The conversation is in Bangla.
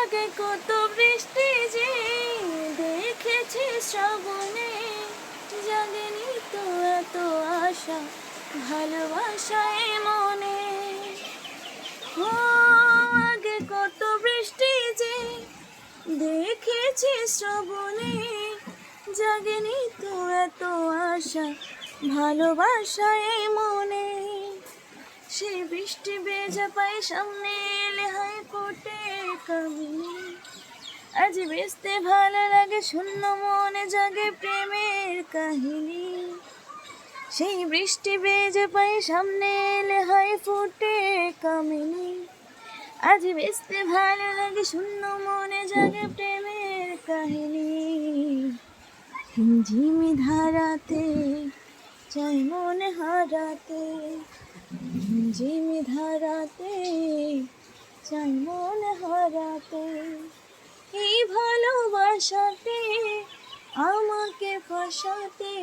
আগে কত বৃষ্টি যে দেখেছি শ্রাবণে, জাগেনি তো এত আশা ভালোবাসায় মনে। ও আগে কত বৃষ্টি যে দেখেছি শ্রাবণে, জাগেনি তো এত আশা ভালোবাসায় মনে। সেই বৃষ্টি ভেজা পায়ে সামনে এলে হয় ফোটে কামিনী। আজ বেসতে ভালো লাগে শূন্য মনে জাগে প্রেমের কাহিনী। সেই বৃষ্টি ভেজা পায়ে সামনে এলে হয় ফোটে কামিনী। আজ বেসতে ভালো লাগে শূন্য মনে জাগে প্রেমের কাহিনী। ঝিমি ধারাতে চাই মনে হারাতে, ঝিমি ধারাতে চাই মনে হারাতে। এই ভালোবাসাতে আমাকে ফাঁসাতে,